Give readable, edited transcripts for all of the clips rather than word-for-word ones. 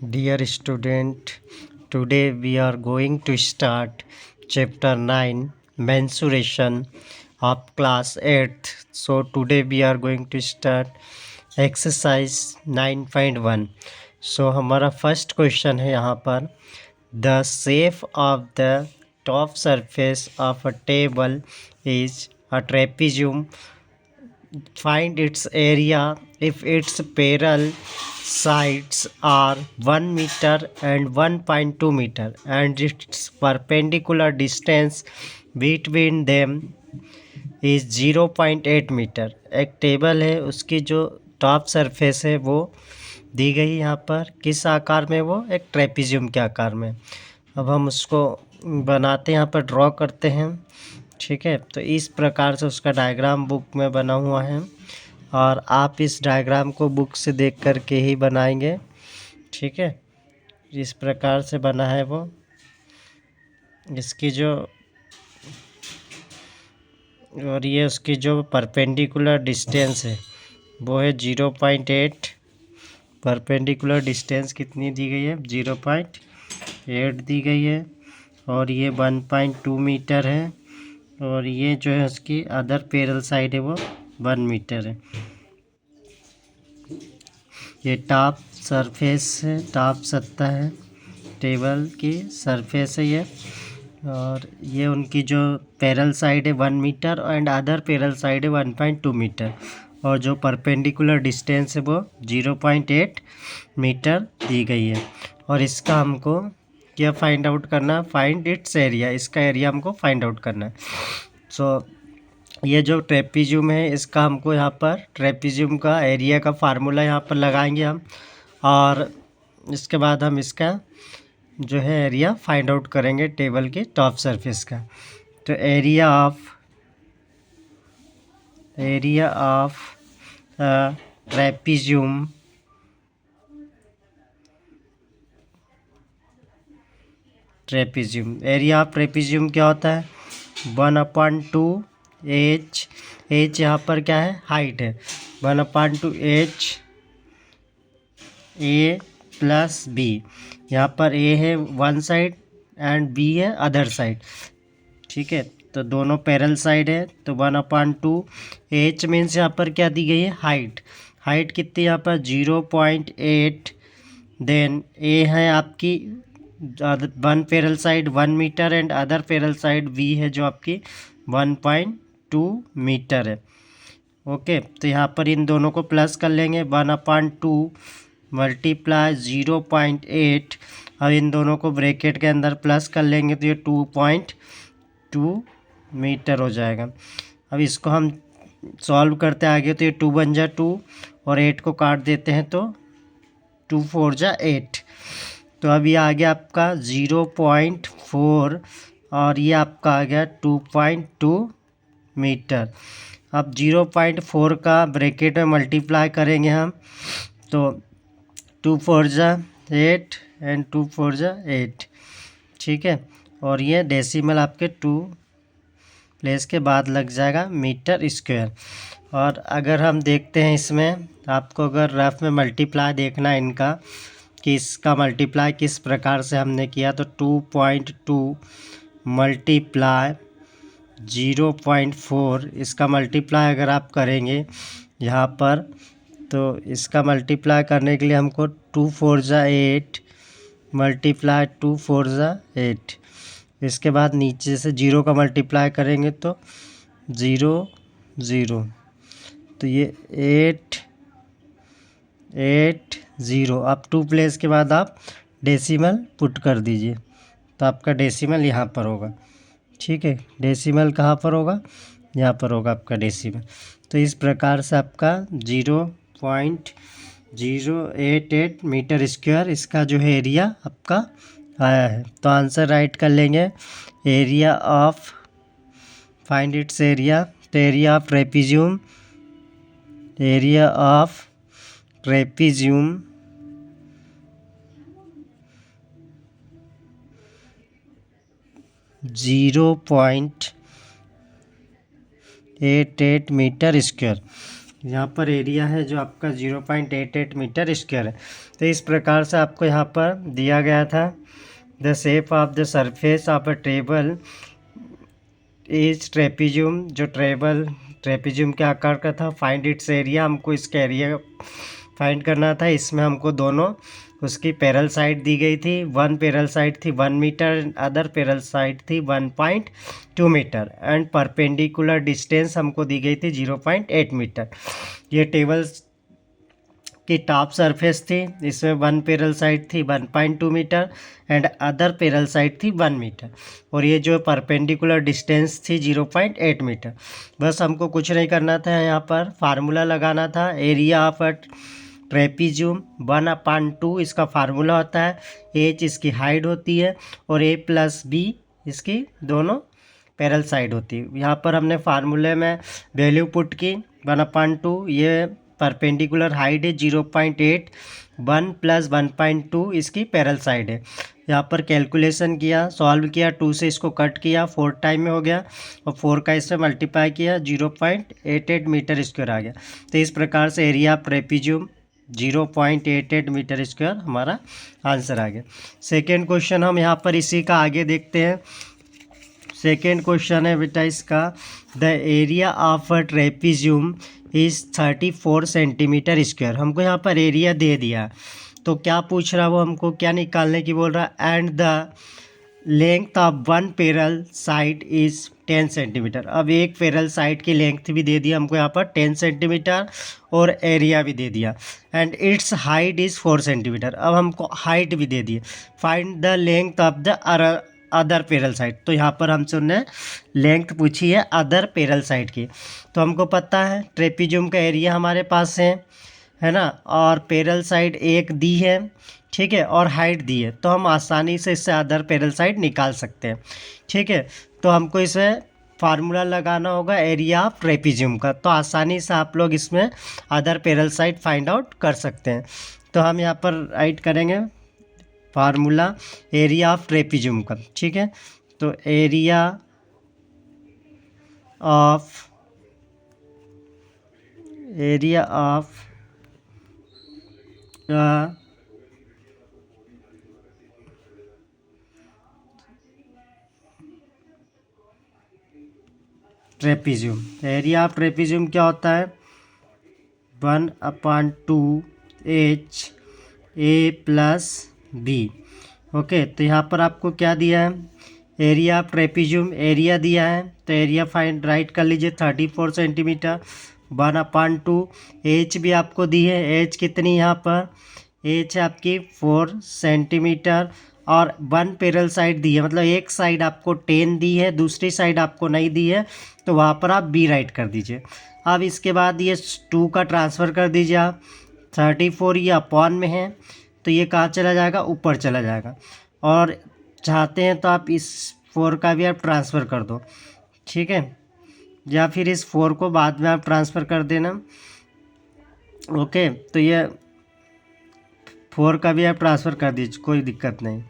Dear student, today we are going to start chapter 9 mensuration of class 8th. So today we are going to start exercise 9.1. So हमारा first question है यहाँ पर the shape of the top surface of a table is a trapezium. Find its area if its parallel sides are 1 meter and 1.2 meter and its perpendicular distance between them is 0.8 metre. एक table है, उसकी जो top surface है वो दी गई यहाँ पर किस आकार में, वो एक ट्रेपेजियम के आकार में। अब हम उसको बनाते हैं, यहाँ पर ड्रॉ करते हैं। ठीक है, तो इस प्रकार से उसका डायग्राम बुक में बना हुआ है और आप इस डायग्राम को बुक से देख कर के ही बनाएंगे। ठीक है, इस प्रकार से बना है वो। इसकी जो और ये उसकी जो परपेंडिकुलर डिस्टेंस है वो है 0.8। परपेंडिकुलर डिस्टेंस कितनी दी गई है, 0.8 दी गई है। और ये 1.2 मीटर है और ये जो है उसकी अदर पैरेलल साइड है वो 1 मीटर है। ये टॉप सरफेस है, टॉप सतह है, टेबल की सरफेस है ये। और ये उनकी जो पैरेलल साइड है 1 metre and other parallel side है 1.2 मीटर और जो परपेंडिकुलर डिस्टेंस है वो 0.8 मीटर दी गई है। और इसका हमको क्या फाइंड आउट करना, फाइंड इट्स एरिया, इसका एरिया हमको फाइंड आउट करना है। सो ये जो ट्रेपेजियम है इसका हमको यहाँ पर ट्रेपेजियम का एरिया का फार्मूला यहाँ पर लगाएंगे हम, और इसके बाद हम इसका जो है एरिया फाइंड आउट करेंगे टेबल के टॉप सरफेस का। तो area of trapezium area of trapezium क्या होता है, 1/2 एच। एच यहाँ पर क्या है, हाइट है। 1/2 एच ए प्लस बी। यहाँ पर ए है वन साइड एंड बी है अदर साइड। ठीक है, तो दोनों पैरेलल साइड है तो 1/2 एच मीन्स यहाँ पर क्या दी गई है, हाइट। हाइट कितनी यहाँ पर 0.8। देन ए है आपकी one parallel side 1 metre and other parallel side B है जो आपकी 1.2 मीटर है। ओके, तो यहाँ पर इन दोनों को प्लस कर लेंगे, 1/2 मल्टीप्लाई 0.8। अब इन दोनों को ब्रैकेट के अंदर प्लस कर लेंगे तो ये 2.2 मीटर हो जाएगा। अब इसको हम सॉल्व करते आगे तो ये 2 बन जा 2 और 8 को काट देते हैं तो 2 4 जा 8। तो अब ये आ गया आपका 0.4 और ये आपका आ गया 2.2 मीटर। अब 0.4 का ब्रैकेट में मल्टीप्लाई करेंगे हम तो 2 4 जा 8 एंड 2 4 जा 8। ठीक है, और ये डेसिमल आपके 2 प्लेस के बाद लग जाएगा मीटर स्क्वायर। और अगर हम देखते हैं इसमें आपको अगर रफ में मल्टीप्लाई देखना है इनका कि इसका मल्टीप्लाई किस प्रकार से हमने किया, तो 2.2 मल्टीप्लाई 0.4, इसका मल्टीप्लाई अगर आप करेंगे यहाँ पर तो इसका मल्टीप्लाई करने के लिए हमको 2 4 जा 8 मल्टीप्लाई 2 4 जा 8। इसके बाद नीचे से 0 का मल्टीप्लाई करेंगे तो 0 0, तो ये 8 8 0। अब 2 प्लेस के बाद आप डेसिमल पुट कर दीजिए तो आपका डेसिमल यहाँ पर होगा। ठीक है, डेसिमल कहाँ पर होगा, यहाँ पर होगा आपका डेसिमल। तो इस प्रकार से आपका 0.088 मीटर स्क्वायर इसका जो है एरिया आपका आया है। तो आंसर राइट कर लेंगे, area of, find its area. तो area of trapezium, area of trapezium 0.88 metre square. यहाँ पर एरिया है जो आपका 0.88 मीटर स्क्वायर है। तो इस प्रकार से आपको यहाँ पर दिया गया था the shape of the surface of a table is trapezium, जो ट्रेपिज्यूम के आकार का था। फाइंड इट्स एरिया, हमको इसका एरिया फाइंड करना था। इसमें हमको दोनों उसकी पैरेलल साइड दी गई थी। वन पैरेलल साइड थी 1 मीटर, अदर पैरेलल साइड थी 1.2 मीटर एंड परपेंडिकुलर डिस्टेंस हमको दी गई थी 0.8 मीटर। ये टेबल की टॉप सरफेस थी, इसमें वन पैरेलल साइड थी 1.2 metre and other parallel side थी 1 मीटर, और ये जो परपेंडिकुलर डिस्टेंस थी 0.8 मीटर। बस हमको कुछ नहीं करना था, यहाँ पर फार्मूला लगाना था। एरिया ऑफ अ ट्रेपिज्यूम 1/2 इसका फार्मूला होता है। एच इसकी हाइट होती है और ए प्लस बी इसकी दोनों पैरेलल साइड होती है। यहाँ पर हमने फार्मूले में वैल्यू पुट की 1/2, ये परपेंडिकुलर हाइट है 0.8, 1 + 1.2 इसकी पैरेलल साइड है। यहाँ पर कैलकुलेशन किया, सॉल्व किया, 2 से इसको कट किया, 4 टाइम में हो गया और 4 का इससे मल्टीप्लाई किया, 0.88 मीटर स्क्वायर आ गया। तो इस प्रकार से एरिया ऑफ ट्रेपिज्यूम 0.88 मीटर स्क्वायर हमारा आंसर आ गया। सेकेंड क्वेश्चन हम यहाँ पर इसी का आगे देखते हैं। सेकेंड क्वेश्चन है बेटा इसका, the area of a trapezium is 34 centimetre square. हमको यहाँ पर एरिया दे दिया, तो क्या पूछ रहा है वो, हमको क्या निकालने की बोल रहा है। And the length of one parallel side is 10 centimetre. अब एक पैरेलल साइड की लेंथ भी दे दिया हमको यहाँ पर 10 सेंटीमीटर और एरिया भी दे दिया। And its height is 4 centimetre. अब हमको हाइट भी दे दिए। Find the length of the other parallel side. तो यहाँ पर हमसे उन्हें लेंथ पूछी है अदर पैरेलल साइड की। तो हमको पता है ट्रेपिज्यूम का एरिया हमारे पास है ना, और पैरेलल साइड एक दी है, ठीक है, और हाइट दी है, तो हम आसानी से इससे अदर पैरेलल साइड निकाल सकते हैं, ठीक है। तो हमको इसमें फार्मूला लगाना होगा एरिया ऑफ ट्रेपिज्यूम का, तो आसानी से आप लोग इसमें other parallel side find out कर सकते हैं। तो हम यहाँ पर राइट करेंगे फार्मूला एरिया ऑफ ट्रेपिज्यूम का, ठीक है। तो एरिया ऑफ ट्रेपिज्यूम, एरिया ऑफ ट्रेपिज्यूम क्या होता है, 1/2 H A + B। ओके, तो यहाँ पर आपको क्या दिया है, एरिया ऑफ ट्रेपिज्यूम, एरिया दिया है, तो एरिया फाइंड राइट कर लीजिए 34 सेंटीमीटर 1/2। एच भी आपको दी है, एच कितनी यहाँ पर, एच है आपकी 4 सेंटीमीटर, और वन पैरेलल साइड दी है, मतलब एक साइड आपको 10 दी है, दूसरी साइड आपको नहीं दी है, तो वहाँ पर आप बी राइट कर दीजिए। अब इसके बाद ये 2 का ट्रांसफ़र कर दीजिए आप, 34 ये अपॉन में है, तो ये कहाँ चला जाएगा, ऊपर चला जाएगा। और चाहते हैं तो आप इस 4 का भी आप ट्रांसफ़र कर दो, ठीक है, या फिर इस 4 को बाद में आप ट्रांसफ़र कर देना। ओके, तो ये 4 का भी आप ट्रांसफ़र कर दीजिए, कोई दिक्कत नहीं।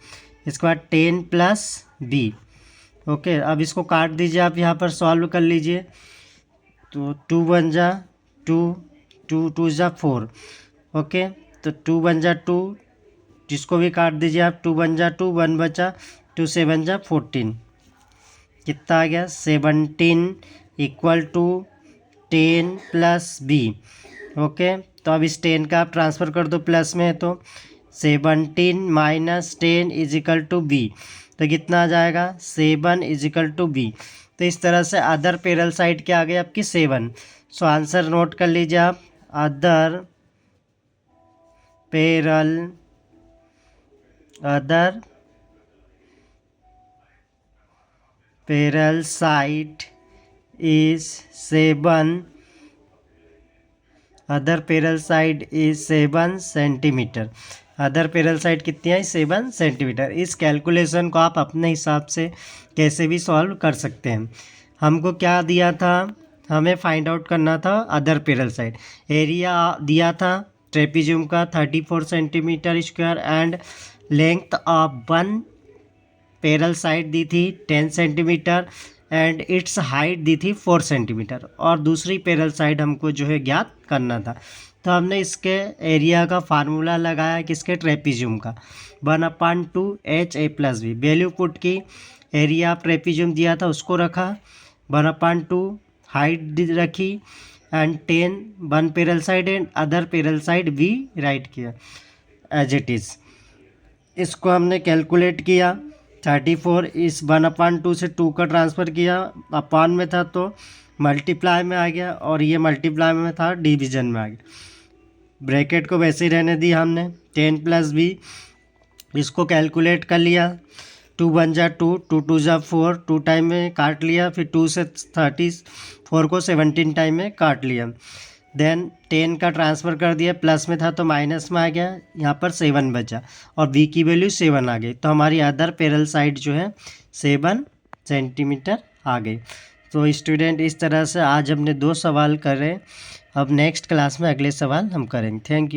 इसके बाद 10 + B। ओके, अब इसको काट दीजिए, आप यहाँ पर सॉल्व कर लीजिए। तो 2 बन जा 2, 2 2 जा 4। ओके, तो 2 बन जा 2, जिसको भी काट दीजिए आप, 2 बन जा 2, 1 बचा, 2 से बन जा 14, कितना आ गया 17 = 10 + B। ओके, तो अब इस 10 का आप ट्रांसफ़र कर दो, प्लस में है तो 17 - 10 = B। तो कितना आ जाएगा 7 = B। तो इस तरह से अदर पैरेलल साइड क्या आ गई आपकी 7। सो आंसर नोट कर लीजिए आप, other parallel side is 7, other parallel side is 7 centimetre. Other parallel side कितनी है 7 सेंटीमीटर। इस कैलकुलेशन को आप अपने हिसाब से कैसे भी सॉल्व कर सकते हैं। हमको क्या दिया था, हमें फाइंड आउट करना था अदर पैरेलल साइड। एरिया दिया था ट्रेपिज्यूम का 34 centimetre square and length of one parallel side दी थी 10 सेंटीमीटर एंड इट्स हाइट दी थी 4 सेंटीमीटर, और दूसरी पैरेलल साइड हमको जो है ज्ञात करना था। तो हमने इसके एरिया का फार्मूला लगाया किसके, ट्रेपीजियम का, 1/2 HA+B। वैल्यू पुट की, एरिया ऑफ ट्रेपीजियम दिया था उसको रखा, 1/2 हाइट रखी, and 10 one parallel side and other parallel side भी राइट किया एज इट इज़। इसको हमने कैलकुलेट किया, 34 इस 1/2 से 2 का ट्रांसफ़र किया, अपान में था तो मल्टीप्लाई में आ गया, और ये मल्टीप्लाई में था डिवीजन में आ गया। ब्रैकेट को वैसे ही रहने दिया हमने, 10 + B, इसको कैलकुलेट कर लिया, 2 × 1 = 2, 2 × 2 = 4, 2 टाइम में काट लिया, फिर 2 से 34 को 17 टाइम में काट लिया। देन 10 का ट्रांसफ़र कर दिया, प्लस में था तो माइनस में आ गया, यहाँ पर 7 बचा, और B की वैल्यू 7 आ गई। तो हमारी अदर पैरेलल साइड जो है 7 सेंटीमीटर आ गई। तो स्टूडेंट इस तरह से आज हमने 2 सवाल करे। अब नेक्स्ट क्लास में अगले सवाल हम करेंगे। Thank you.